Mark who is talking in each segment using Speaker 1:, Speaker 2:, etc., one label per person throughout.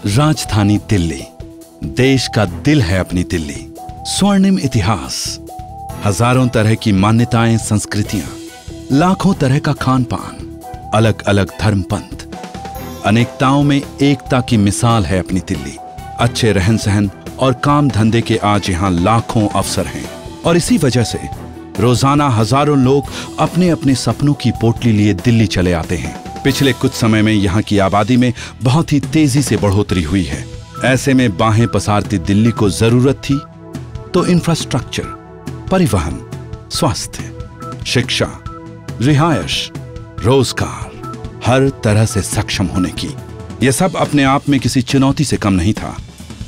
Speaker 1: राजधानी दिल्ली, देश का दिल है अपनी दिल्ली। स्वर्णिम इतिहास, हजारों तरह की मान्यताएं, संस्कृतियां, लाखों तरह का खान पान, अलग अलग धर्म पंथ, अनेकताओं में एकता की मिसाल है अपनी दिल्ली। अच्छे रहन सहन और काम धंधे के आज यहां लाखों अवसर हैं और इसी वजह से रोजाना हजारों लोग अपने अपने सपनों की पोटली लिए दिल्ली चले आते हैं। पिछले कुछ समय में यहाँ की आबादी में बहुत ही तेजी से बढ़ोतरी हुई है। ऐसे में बाहें पसारती दिल्ली को जरूरत थी तो इंफ्रास्ट्रक्चर, परिवहन, स्वास्थ्य, शिक्षा, रिहायश, रोजगार, हर तरह से सक्षम होने की। यह सब अपने आप में किसी चुनौती से कम नहीं था।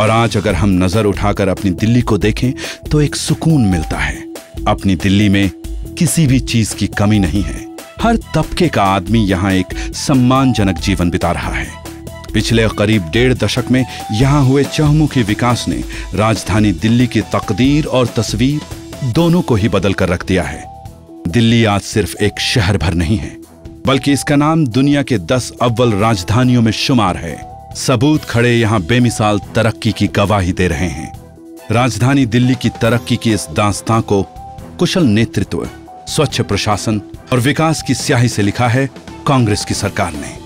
Speaker 1: और आज अगर हम नजर उठाकर अपनी दिल्ली को देखें तो एक सुकून मिलता है। अपनी दिल्ली में किसी भी चीज की कमी नहीं है। हर तबके का आदमी यहाँ एक सम्मानजनक जीवन बिता रहा है। पिछले करीब 1.5 दशक में यहाँ हुए चहुमुखी विकास ने राजधानी दिल्ली की तकदीर और तस्वीर दोनों को ही बदल कर रख दिया है। दिल्ली आज सिर्फ एक शहर भर नहीं है, बल्कि इसका नाम दुनिया के 10 अव्वल राजधानियों में शुमार है। सबूत खड़े यहाँ बेमिसाल तरक्की की गवाही दे रहे हैं। राजधानी दिल्ली की तरक्की की इस दास्तां को कुशल नेतृत्व, स्वच्छ प्रशासन और विकास की स्याही से लिखा है कांग्रेस की सरकार ने।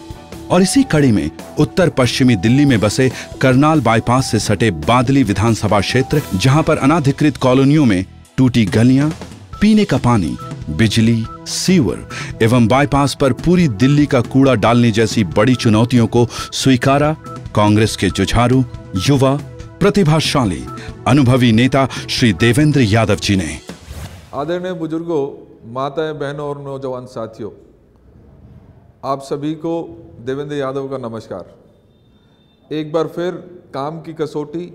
Speaker 1: और इसी कड़ी में उत्तर पश्चिमी दिल्ली में बसे करनाल बाईपास से सटे बादली विधानसभा क्षेत्र, जहां पर अनाधिकृत कॉलोनियों में टूटी गलियां, पीने का पानी, बिजली, सीवर एवं बाईपास पर पूरी दिल्ली का कूड़ा डालने जैसी बड़ी चुनौतियों को स्वीकारा कांग्रेस के जुझारू, युवा, प्रतिभाशाली, अनुभवी नेता श्री देवेंद्र यादव जी ने।
Speaker 2: आदरणीय बुजुर्गों, माताएं, बहनों और नौजवान साथियों, आप सभी को देवेंद्र यादव का नमस्कार। एक बार फिर काम की कसौटी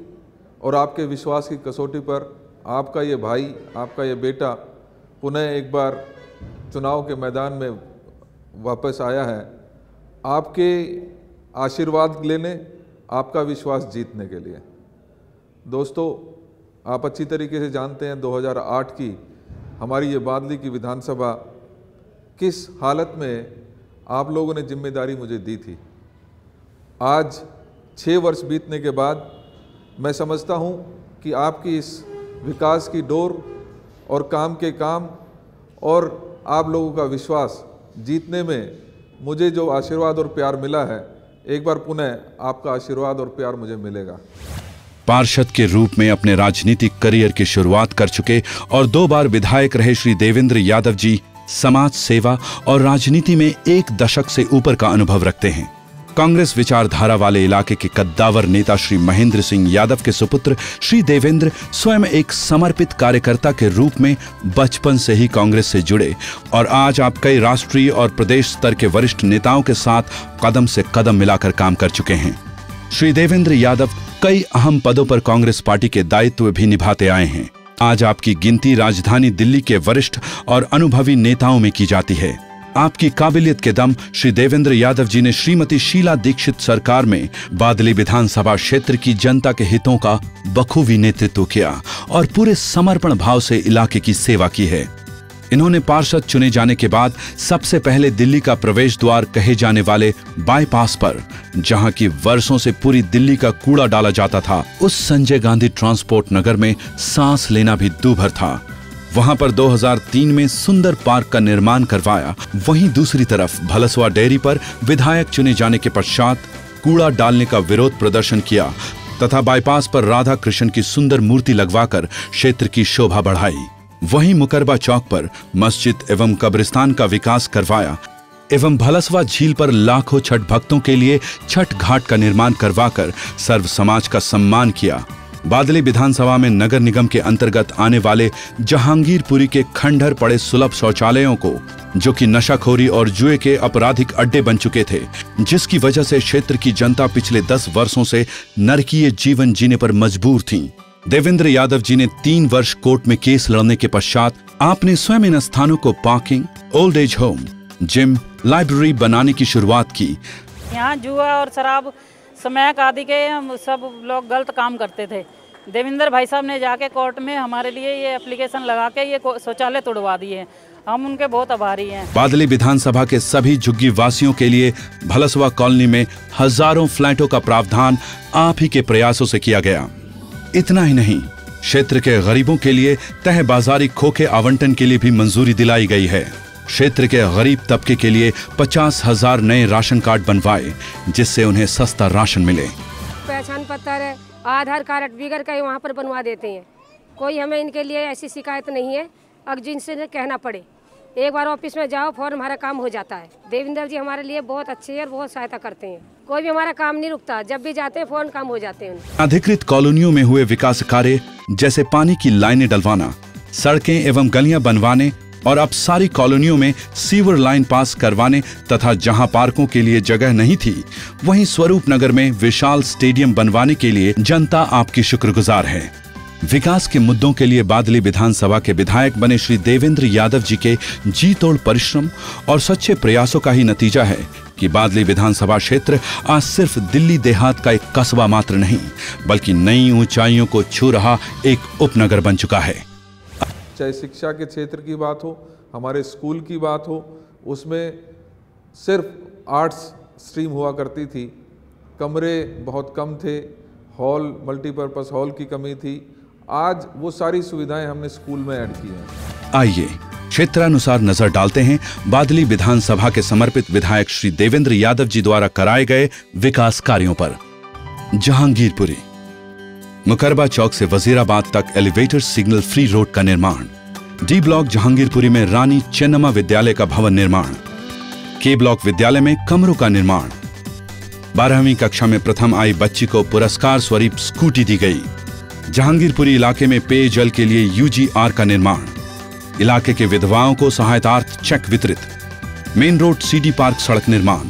Speaker 2: और आपके विश्वास की कसौटी पर आपका ये भाई, आपका ये बेटा पुनः एक बार चुनाव के मैदान में वापस आया है, आपके आशीर्वाद लेने, आपका विश्वास जीतने के लिए। दोस्तों, आप अच्छी तरीके से जानते हैं 2008 की हमारी ये बादली की विधानसभा किस हालत में आप लोगों ने जिम्मेदारी मुझे दी थी। आज 6 वर्ष बीतने के बाद मैं समझता हूँ कि आपकी इस विकास की डोर और काम के काम और आप लोगों का विश्वास जीतने में मुझे जो आशीर्वाद और प्यार मिला है, एक बार पुनः आपका आशीर्वाद और प्यार मुझे मिलेगा।
Speaker 1: पार्षद के रूप में अपने राजनीतिक करियर की शुरुआत कर चुके और 2 बार विधायक रहे श्री देवेंद्र यादव जी समाज सेवा और राजनीति में 1 दशक से ऊपर का अनुभव रखते हैं। कांग्रेस विचारधारा वाले इलाके के कद्दावर नेता श्री महेंद्र सिंह यादव के सुपुत्र श्री देवेंद्र स्वयं एक समर्पित कार्यकर्ता के रूप में बचपन से ही कांग्रेस से जुड़े और आज आप कई राष्ट्रीय और प्रदेश स्तर के वरिष्ठ नेताओं के साथ कदम से कदम मिलाकर काम कर चुके हैं। श्री देवेंद्र यादव कई अहम पदों पर कांग्रेस पार्टी के दायित्व भी निभाते आए हैं। आज आपकी गिनती राजधानी दिल्ली के वरिष्ठ और अनुभवी नेताओं में की जाती है। आपकी काबिलियत के दम श्री देवेंद्र यादव जी ने श्रीमती शीला दीक्षित सरकार में बादली विधानसभा क्षेत्र की जनता के हितों का बखूबी नेतृत्व किया और पूरे समर्पण भाव से इलाके की सेवा की है। इन्होंने पार्षद चुने जाने के बाद सबसे पहले दिल्ली का प्रवेश द्वार कहे जाने वाले बाईपास पर, जहां की वर्षों से पूरी दिल्ली का कूड़ा डाला जाता था, उस संजय गांधी ट्रांसपोर्ट नगर में सांस लेना भी दूभर था। वहां पर 2003 में सुंदर पार्क का निर्माण करवाया। वहीं दूसरी तरफ भलसवा डेयरी पर विधायक चुने जाने के पश्चात कूड़ा डालने का विरोध प्रदर्शन किया तथा बाईपास पर राधा कृष्ण की सुंदर मूर्ति लगवाकर क्षेत्र की शोभा बढ़ाई। वहीं मुकरबा चौक पर मस्जिद एवं कब्रिस्तान का विकास करवाया एवं भलसवा झील पर लाखों छठ भक्तों के लिए छठ घाट का निर्माण करवाकर सर्व समाज का सम्मान किया। बादली विधानसभा में नगर निगम के अंतर्गत आने वाले जहांगीरपुरी के खंडहर पड़े सुलभ शौचालयों को, जो कि नशाखोरी और जुए के आपराधिक अड्डे बन चुके थे, जिसकी वजह से क्षेत्र की जनता पिछले 10 वर्षों से नरकीय जीवन जीने पर मजबूर थी। देवेंद्र यादव जी ने 3 वर्ष कोर्ट में केस लड़ने के पश्चात आपने स्वयं इन स्थानों को parking, old age home, gym, library बनाने की शुरुआत की।
Speaker 3: यहाँ जुआ और शराब, स्मैक आदि के हम सब लोग गलत काम करते थे। देवेंद्र भाई साहब ने जाके कोर्ट में हमारे लिए ये एप्लीकेशन लगा के ये शौचालय तोड़वा दिए। हम उनके बहुत आभारी हैं।
Speaker 1: बादली विधानसभा के सभी झुग्गी वासियों के लिए भलसवा कॉलोनी में हजारों फ्लैटों का प्रावधान आप ही के प्रयासों से किया गया। इतना ही नहीं, क्षेत्र के गरीबों के लिए तह बाजारी खोखे आवंटन के लिए भी मंजूरी दिलाई गई है। क्षेत्र के गरीब तबके के लिए 50,000 नए राशन कार्ड बनवाए, जिससे उन्हें सस्ता राशन मिले।
Speaker 4: पहचान पत्र, आधार कार्ड बिगड़ के वहाँ पर बनवा देते हैं। कोई हमें इनके लिए ऐसी शिकायत नहीं है। अगर जिनसे कहना पड़े, एक बार ऑफिस में जाओ, फौरन हमारा काम हो जाता है। देवेंद्र जी हमारे लिए बहुत अच्छे हैं और बहुत सहायता करते हैं। कोई भी हमारा काम नहीं रुकता, जब भी जाते हैं फौरन काम हो जाते हैं।
Speaker 1: अधिकृत कॉलोनियों में हुए विकास कार्य जैसे पानी की लाइनें डलवाना, सड़कें एवं गलियां बनवाने और अब सारी कॉलोनियों में सीवर लाइन पास करवाने तथा जहां पार्कों के लिए जगह नहीं थी, वहीं स्वरूप नगर में विशाल स्टेडियम बनवाने के लिए जनता आपकी शुक्रगुजार है। विकास के मुद्दों के लिए बादली विधानसभा के विधायक बने श्री देवेंद्र यादव जी के जी तोड़ परिश्रम और सच्चे प्रयासों का ही नतीजा है कि बादली विधानसभा क्षेत्र आज सिर्फ दिल्ली देहात का एक कस्बा मात्र नहीं, बल्कि नई ऊंचाइयों को छू रहा एक उपनगर बन चुका है।
Speaker 2: चाहे शिक्षा के क्षेत्र की बात हो, हमारे स्कूल की बात हो, उसमें सिर्फ आर्ट्स स्ट्रीम हुआ करती थी, कमरे बहुत कम थे, हॉल मल्टीपर्पज़ हॉल की कमी थी। आज वो सारी सुविधाएं हमने स्कूल में ऐड की हैं।
Speaker 1: आइए क्षेत्रानुसार नजर डालते हैं बादली विधानसभा के समर्पित विधायक श्री देवेंद्र यादव जी द्वारा कराए गए विकास कार्यों पर। जहांगीरपुरी, मुकरबा चौक से वजीराबाद तक एलिवेटर सिग्नल फ्री रोड का निर्माण। डी ब्लॉक जहांगीरपुरी में रानी चेन्नम्मा विद्यालय का भवन निर्माण। के ब्लॉक विद्यालय में कमरों का निर्माण। 12वीं कक्षा में प्रथम आई बच्ची को पुरस्कार स्वरूप स्कूटी दी गई। जहांगीरपुरी इलाके में पेयजल के लिए यूजीआर का निर्माण। इलाके के विधवाओं को सहायतार्थ चेक वितरित। मेन रोड सीडी पार्क सड़क निर्माण।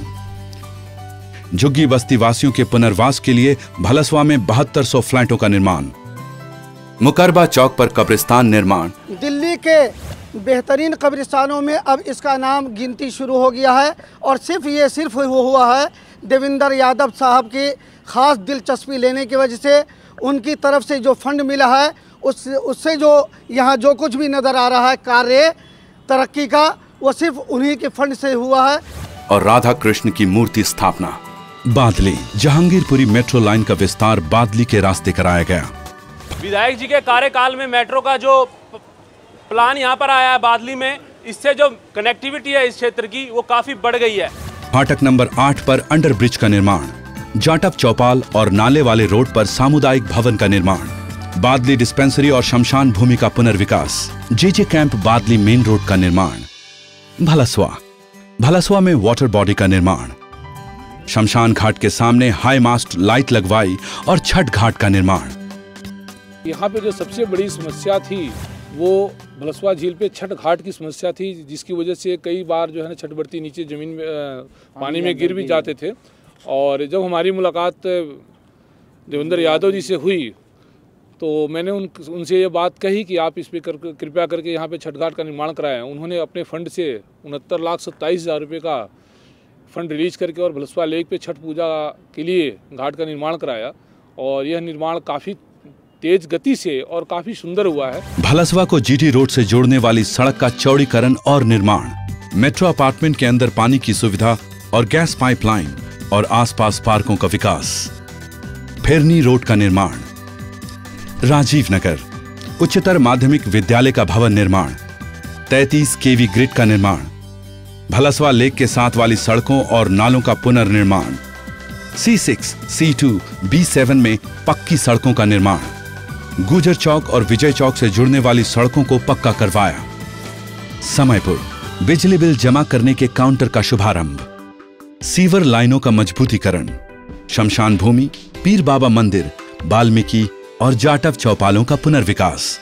Speaker 1: झुग्गी बस्ती वासियों के पुनर्वास के लिए भलसवा में 7200 फ्लैटों का निर्माण। मुकरबा चौक पर कब्रिस्तान निर्माण।
Speaker 5: दिल्ली के बेहतरीन कब्रिस्तानों में अब इसका नाम गिनती शुरू हो गया है और सिर्फ वो हुआ है देवेंद्र यादव साहब की खास दिलचस्पी लेने की वजह से। उनकी तरफ से जो फंड मिला है उससे जो यहाँ जो कुछ भी नज़र आ रहा है कार्य तरक्की का, वो सिर्फ उन्हीं के फंड से हुआ है।
Speaker 1: और राधा कृष्ण की मूर्ति स्थापना। बादली जहांगीरपुरी मेट्रो लाइन का विस्तार बादली के रास्ते कराया गया।
Speaker 6: विधायक जी के कार्यकाल में मेट्रो का जो प्लान यहाँ पर आया है बादली में, इससे जो कनेक्टिविटी है इस क्षेत्र की वो काफी बढ़ गई है।
Speaker 1: फाटक नंबर 8 पर अंडर ब्रिज का निर्माण। जाटव चौपाल और नाले वाले रोड पर सामुदायिक भवन का निर्माण। बादली डिस्पेंसरी और शमशान भूमि का पुनर्विकास। जेजे कैंप बादली मेन रोड का निर्माण। भलसवा में वाटर बॉडी का निर्माण। शमशान घाट के सामने हाई मास्ट लाइट लगवाई और छठ घाट का निर्माण।
Speaker 7: यहाँ पे जो सबसे बड़ी समस्या थी वो भलसवा झील पे छठ घाट की समस्या थी, जिसकी वजह से कई बार जो है ना छठ बरती नीचे जमीन में पानी में गिर भी जाते थे। और जब हमारी मुलाकात देवेंद्र यादव जी से हुई तो मैंने उनसे ये बात कही कि आप इस पे कृपया करके यहाँ पे छठ घाट का निर्माण कराएं। उन्होंने अपने फंड से 69,27,000 रुपये का फंड रिलीज करके और भलसवा लेक पे छठ पूजा के लिए घाट का निर्माण कराया और यह निर्माण काफ़ी तेज गति से और काफी सुंदर हुआ है।
Speaker 1: भलसवा को जीटी रोड से जोड़ने वाली सड़क का चौड़ीकरण और निर्माण। मेट्रो अपार्टमेंट के अंदर पानी की सुविधा और गैस पाइपलाइन और आसपास पार्कों का विकास। फिरनी रोड का निर्माण। राजीव नगर उच्चतर माध्यमिक विद्यालय का भवन निर्माण। 33 केवी ग्रिड का निर्माण। भलसवा लेक के साथ वाली सड़कों और नालों का पुनर्निर्माण। C6, C2, B7 में पक्की सड़कों का निर्माण। गुजर चौक और विजय चौक से जुड़ने वाली सड़कों को पक्का करवाया। समयपुर बिजली बिल जमा करने के काउंटर का शुभारंभ। सीवर लाइनों का मजबूतीकरण। शमशान भूमि, पीर बाबा मंदिर, वाल्मीकि और जाटव चौपालों का पुनर्विकास।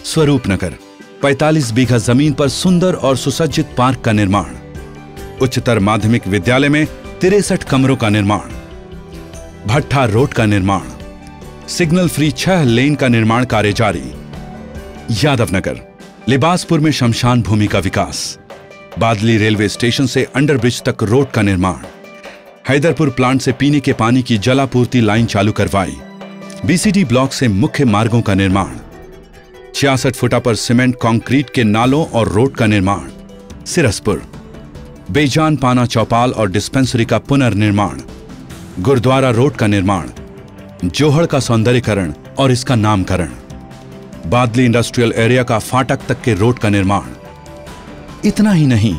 Speaker 1: स्वरूप नगर 45 बीघा जमीन पर सुंदर और सुसज्जित पार्क का निर्माण। उच्चतर माध्यमिक विद्यालय में 63 कमरों का निर्माण। भट्ठा रोड का निर्माण। सिग्नल फ्री 6 लेन का निर्माण कार्य जारी। यादवनगर लिबासपुर में शमशान भूमि का विकास। बादली रेलवे स्टेशन से अंडरब्रिज तक रोड का निर्माण। हैदरपुर प्लांट से पीने के पानी की जलापूर्ति लाइन चालू करवाई। बीसीडी ब्लॉक से मुख्य मार्गों का निर्माण। 66 फुटा पर सीमेंट कंक्रीट के नालों और रोड का निर्माण। सिरसपुर, बेजान पाना चौपाल और डिस्पेंसरी का पुनर्निर्माण। गुरुद्वारा रोड का निर्माण। जोहड़ का सौंदर्यीकरण और इसका नामकरण। बादली इंडस्ट्रियल एरिया का फाटक तक के रोड का निर्माण। इतना ही नहीं,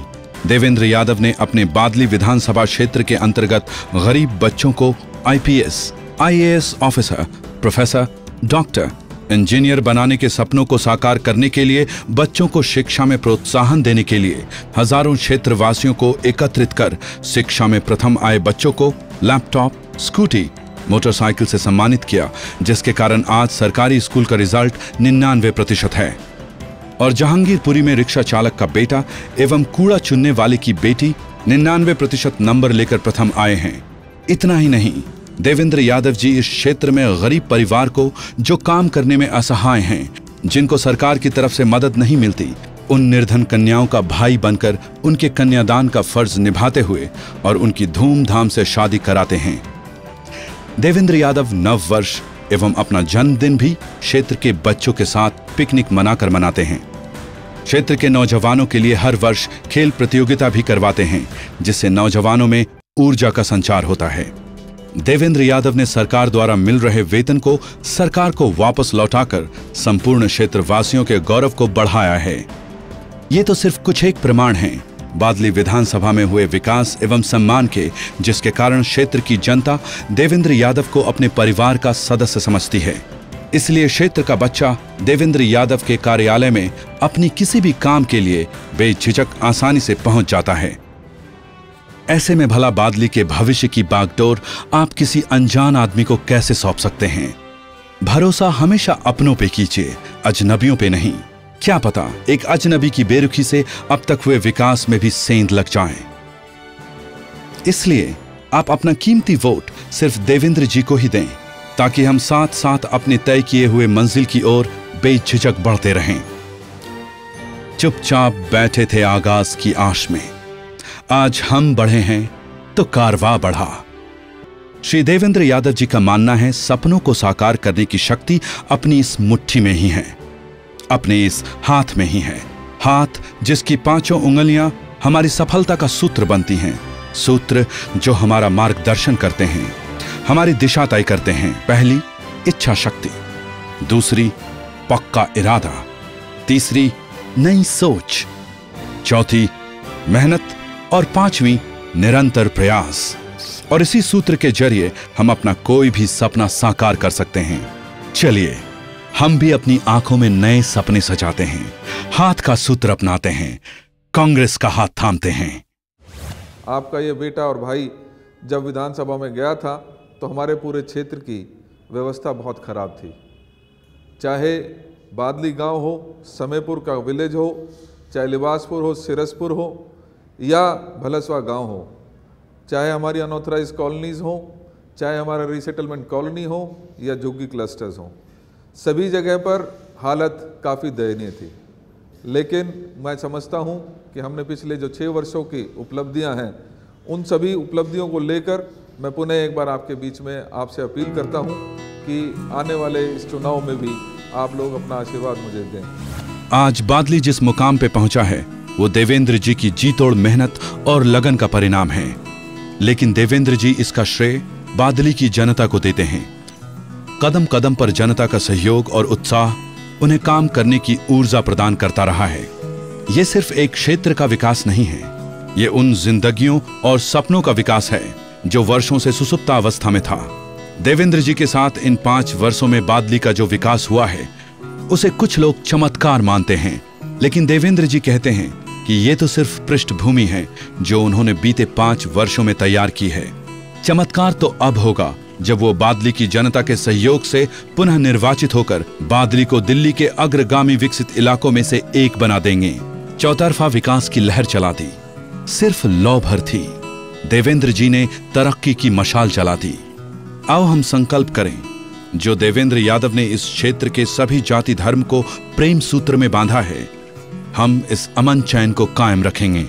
Speaker 1: देवेंद्र यादव ने अपने बादली विधानसभा क्षेत्र के अंतर्गत गरीब बच्चों को IPS, IAS officer, professor, doctor, engineer बनाने के सपनों को साकार करने के लिए बच्चों को शिक्षा में प्रोत्साहन देने के लिए हजारों क्षेत्रवासियों को एकत्रित कर शिक्षा में प्रथम आए बच्चों को लैपटॉप, स्कूटी, मोटरसाइकिल से सम्मानित किया, जिसके कारण आज सरकारी स्कूल का रिजल्ट 99% है। और जहांगीरपुरी में रिक्शा चालक का बेटा एवं कूड़ा चुनने वाले की बेटी 99% नंबर लेकर प्रथम आए हैं। इतना ही नहीं, देवेंद्र यादव जी इस क्षेत्र में गरीब परिवार को जो काम करने में असहाय हैं, जिनको सरकार की तरफ से मदद नहीं मिलती, उन निर्धन कन्याओं का भाई बनकर उनके कन्यादान का फर्ज निभाते हुए और उनकी धूमधाम से शादी कराते हैं। देवेंद्र यादव नव वर्ष एवं अपना जन्मदिन भी क्षेत्र के बच्चों के साथ पिकनिक मनाकर मनाते हैं। क्षेत्र के नौजवानों के लिए हर वर्ष खेल प्रतियोगिता भी करवाते हैं, जिससे नौजवानों में ऊर्जा का संचार होता है। देवेंद्र यादव ने सरकार द्वारा मिल रहे वेतन को सरकार को वापस लौटाकर संपूर्ण क्षेत्रवासियों के गौरव को बढ़ाया है। ये तो सिर्फ कुछ एक प्रमाण हैं बादली विधानसभा में हुए विकास एवं सम्मान के, जिसके कारण क्षेत्र की जनता देवेंद्र यादव को अपने परिवार का सदस्य समझती है। इसलिए क्षेत्र का बच्चा देवेंद्र यादव के कार्यालय में अपनी किसी भी काम के लिए बेझिझक आसानी से पहुंच जाता है। ऐसे में भला बादली के भविष्य की बागडोर आप किसी अनजान आदमी को कैसे सौंप सकते हैं? भरोसा हमेशा अपनों पे कीजिए, अजनबियों पे नहीं। क्या पता एक अजनबी की बेरुखी से अब तक हुए विकास में भी सेंध लग जाए। इसलिए आप अपना कीमती वोट सिर्फ देवेंद्र जी को ही दें, ताकि हम साथ साथ अपने तय किए हुए मंजिल की ओर बेझिझक बढ़ते रहें। चुपचाप बैठे थे आगाज की आश में, आज हम बढ़े हैं तो कारवां बढ़ा। श्री देवेंद्र यादव जी का मानना है सपनों को साकार करने की शक्ति अपनी इस मुट्ठी में ही है, अपने इस हाथ में ही है। हाथ जिसकी 5 उंगलियां हमारी सफलता का सूत्र बनती हैं, सूत्र जो हमारा मार्गदर्शन करते हैं, हमारी दिशा तय करते हैं। पहली इच्छा शक्ति, दूसरी पक्का इरादा, तीसरी नई सोच, चौथी मेहनत और 5वीं निरंतर प्रयास। और इसी सूत्र के जरिए हम अपना कोई भी सपना साकार कर सकते हैं। चलिए हम भी अपनी आंखों में नए सपने सजाते हैं, हाथ का सूत्र अपनाते हैं, कांग्रेस का हाथ थामते हैं।
Speaker 2: आपका ये बेटा और भाई जब विधानसभा में गया था तो हमारे पूरे क्षेत्र की व्यवस्था बहुत खराब थी। चाहे बादली गांव हो, समयपुर का विलेज हो, चाहे लिबासपुर हो, सिरसपुर हो या भलसवा गांव हो, चाहे हमारी अनऑथराइज कॉलोनीज हो, चाहे हमारा रीसेटलमेंट कॉलोनी हो या झुग्गी क्लस्टर्स हो, सभी जगह पर हालत काफ़ी दयनीय थी। लेकिन मैं समझता हूं कि हमने पिछले जो 6 वर्षों की उपलब्धियां हैं, उन सभी उपलब्धियों को लेकर मैं पुनः एक बार आपके बीच में आपसे अपील करता हूं कि आने वाले इस चुनाव में भी आप लोग अपना आशीर्वाद मुझे दें।
Speaker 1: आज बादली जिस मुकाम पे पहुंचा है वो देवेंद्र जी की जी तोड़ मेहनत और लगन का परिणाम है। लेकिन देवेंद्र जी इसका श्रेय बादली की जनता को देते हैं। कदम कदम पर जनता का सहयोग और उत्साह उन्हें काम करने की ऊर्जा प्रदान करता रहा है। ये सिर्फ एक क्षेत्र का विकास नहीं है, ये उन जिंदगियों और सपनों का विकास है जो वर्षों से सुसुप्ता अवस्था में था। देवेंद्र जी के साथ इन 5 वर्षों में बादली का जो विकास हुआ है उसे कुछ लोग चमत्कार मानते हैं, लेकिन देवेंद्र जी कहते हैं कि ये तो सिर्फ पृष्ठभूमि है जो उन्होंने बीते 5 वर्षों में तैयार की है। चमत्कार तो अब होगा जब वो बादली की जनता के सहयोग से पुनः निर्वाचित होकर बादली को दिल्ली के अग्रगामी विकसित इलाकों में से एक बना देंगे। चौतरफा विकास की लहर चला दी, सिर्फ लौ भर थी। देवेंद्र जी ने तरक्की की मशाल चला दी। आओ हम संकल्प करें, जो देवेंद्र यादव ने इस क्षेत्र के सभी जाति धर्म को प्रेम सूत्र में बांधा है, हम इस अमन चैन को कायम रखेंगे।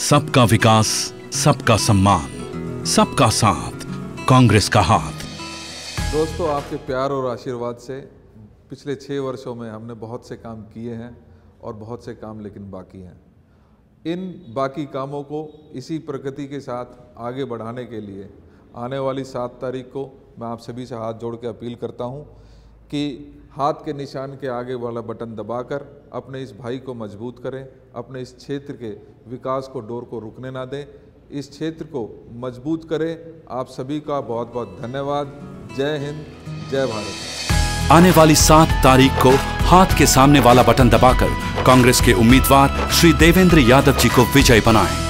Speaker 1: सबका विकास, सबका सम्मान, सबका साथ, कांग्रेस का हाथ।
Speaker 2: दोस्तों, आपके प्यार और आशीर्वाद से पिछले 6 वर्षों में हमने बहुत से काम किए हैं और बहुत से काम लेकिन बाकी हैं। इन बाकी कामों को इसी प्रगति के साथ आगे बढ़ाने के लिए आने वाली 7 तारीख को मैं आप सभी से हाथ जोड़ के अपील करता हूं कि हाथ के निशान के आगे वाला बटन दबाकर अपने इस भाई को मजबूत करें, अपने इस क्षेत्र के विकास को डोर को रुकने ना दें, इस क्षेत्र को मजबूत करें। आप सभी का बहुत बहुत धन्यवाद। जय हिंद, जय भारत।
Speaker 1: आने वाली 7 तारीख को हाथ के सामने वाला बटन दबाकर कांग्रेस के उम्मीदवार श्री देवेंद्र यादव जी को विजयी बनाएं।